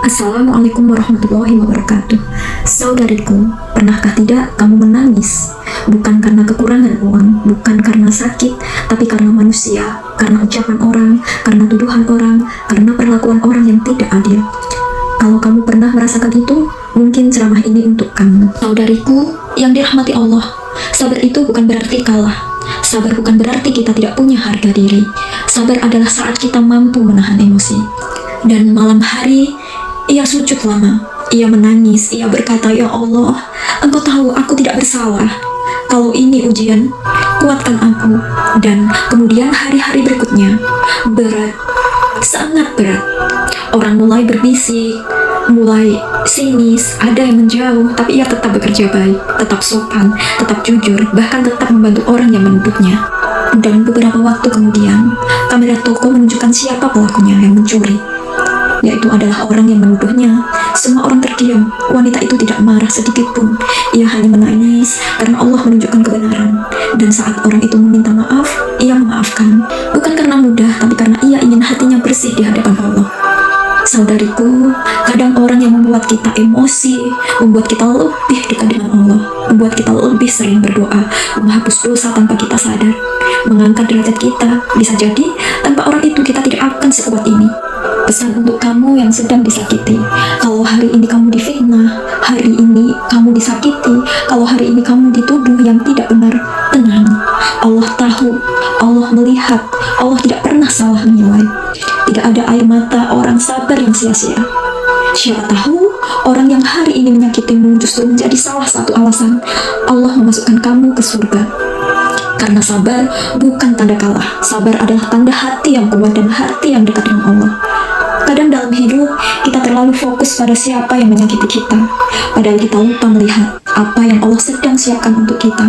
Assalamualaikum warahmatullahi wabarakatuh. Saudariku, pernahkah tidak kamu menangis? Bukan karena kekurangan uang, bukan karena sakit, tapi karena manusia, karena ucapan orang, karena tuduhan orang, karena perlakuan orang yang tidak adil. Kalau kamu pernah merasakan itu, mungkin ceramah ini untuk kamu. Saudariku yang dirahmati Allah, sabar itu bukan berarti kalah. Sabar bukan berarti kita tidak punya harga diri. Sabar adalah saat kita mampu menahan emosi. Dan malam hari, ia sujud lama. Ia menangis, ia berkata, "Ya Allah, Engkau tahu aku tidak bersalah. Kalau ini ujian, kuatkan aku." Dan kemudian hari-hari berikutnya, berat, sangat berat. Orang mulai berbisik, mulai sinis, ada yang menjauh, tapi ia tetap bekerja baik, tetap sopan, tetap jujur, bahkan tetap membantu orang yang menuduhnya. Dan beberapa waktu kemudian, kamera toko menunjukkan siapa pelakunya yang mencuri, yaitu adalah orang yang menuduhnya. Semua orang terdiam. Wanita itu tidak marah sedikit pun. Ia hanya menangis karena Allah menunjukkan kebenaran. Dan saat orang itu meminta maaf, ia memaafkan. Bukan karena mudah, tapi karena ia ingin hatinya bersih di hadapan Allah. Saudariku, kadang orang yang membuat kita emosi, membuat kita lebih dekat dengan Allah, membuat kita lebih sering berdoa, menghapus dosa tanpa kita sadar, mengangkat derajat kita. Bisa jadi tanpa orang itu kita tidak akan sekuat ini. Pesan untuk kamu yang sedang disakiti, kalau hari ini kamu difitnah, hari ini kamu disakiti, kalau hari ini kamu dituduh yang tidak benar, tenang. Allah tahu, Allah melihat, Allah tidak pernah salah menilai. Tidak ada air mata orang sabar yang sia-sia. Siapa tahu orang yang hari ini menyakitimu justru menjadi salah satu alasan Allah memasukkan kamu ke surga. Karena sabar bukan tanda kalah. Sabar adalah tanda hati yang kuat dan hati yang dekat dengan Allah. Kadang dalam hidup kita terlalu fokus pada siapa yang menyakiti kita, padahal kita lupa melihat apa yang Allah sedang siapkan untuk kita.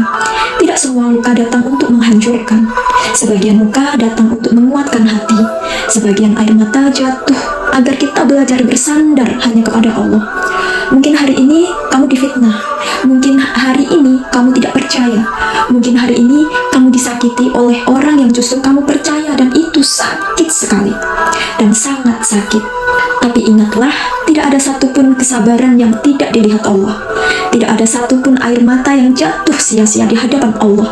Tidak semua luka datang untuk menghancurkan. Sebagian luka datang untuk menguatkan hati. Sebagian air mata jatuh agar kita belajar bersandar hanya kepada Allah. Mungkin hari ini kamu difitnah. Mungkin hari ini kamu tidak percaya. Mungkin hari ini kamu disakiti oleh orang yang justru kamu percaya, dan itu sakit sekali dan sangat sakit. Tapi ingatlah, tidak ada satupun kesabaran yang tidak dilihat Allah. Tidak ada satupun air mata yang jatuh sia-sia di hadapan Allah.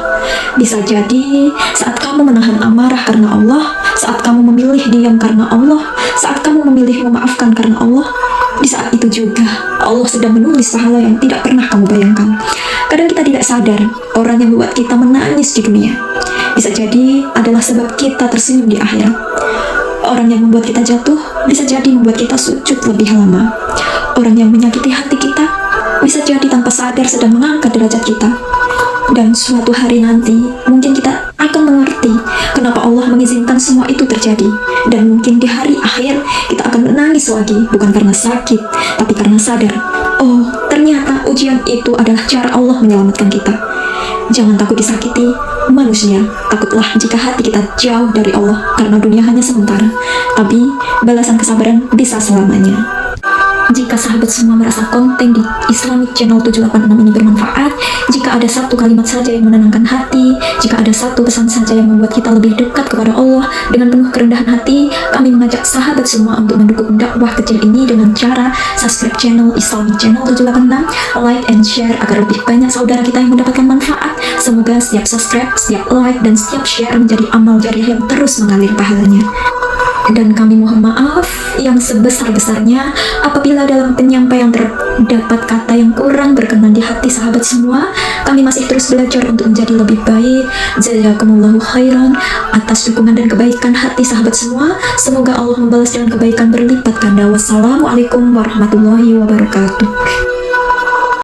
Bisa jadi saat kamu menahan amarah karena Allah, saat kamu memilih diam karena Allah, saat kamu memilih memaafkan karena Allah, di saat itu juga Allah sedang menulis pahala yang tidak pernah kamu bayangkan. Kadang kita tidak sadar, orang yang membuat kita menangis di dunia bisa jadi adalah sebab kita tersenyum di akhirat. Orang yang membuat kita jatuh bisa jadi membuat kita sujud lebih lama. Orang yang menyakiti hati kita bisa jadi tanpa sadar sedang mengangkat derajat kita. Dan suatu hari nanti mungkin kita akan mengerti kenapa Allah mengizinkan semua itu terjadi. Dan mungkin di hari akhir kita akan menangis lagi, bukan karena sakit, tapi karena sadar, oh ternyata ujian itu adalah cara Allah menyelamatkan kita. Jangan takut disakiti manusia, takutlah jika hati kita jauh dari Allah, karena dunia hanya sementara, tapi balasan kesabaran bisa selamanya. Jika sahabat semua merasa konten di Islamic Channel 786 ini bermanfaat, jika ada satu kalimat saja yang menenangkan hati, jika ada satu pesan saja yang membuat kita lebih dekat kepada Allah dengan penuh kerendahan hati, kami mengajak sahabat semua untuk mendukung dakwah kecil ini dengan cara subscribe channel Islamic Channel 786, like and share agar lebih banyak saudara kita yang mendapatkan manfaat. Semoga setiap subscribe, setiap like, dan setiap share menjadi amal jariah yang terus mengalir pahalanya. Dan kami mohon maaf yang sebesar-besarnya apabila dalam penyampaian terdapat kata yang kurang berkenan di hati sahabat semua. Kami masih terus belajar untuk menjadi lebih baik. Jazakumullahu khairan atas dukungan dan kebaikan hati sahabat semua. Semoga Allah membalas dengan kebaikan berlipat ganda. Wassalamualaikum warahmatullahi wabarakatuh.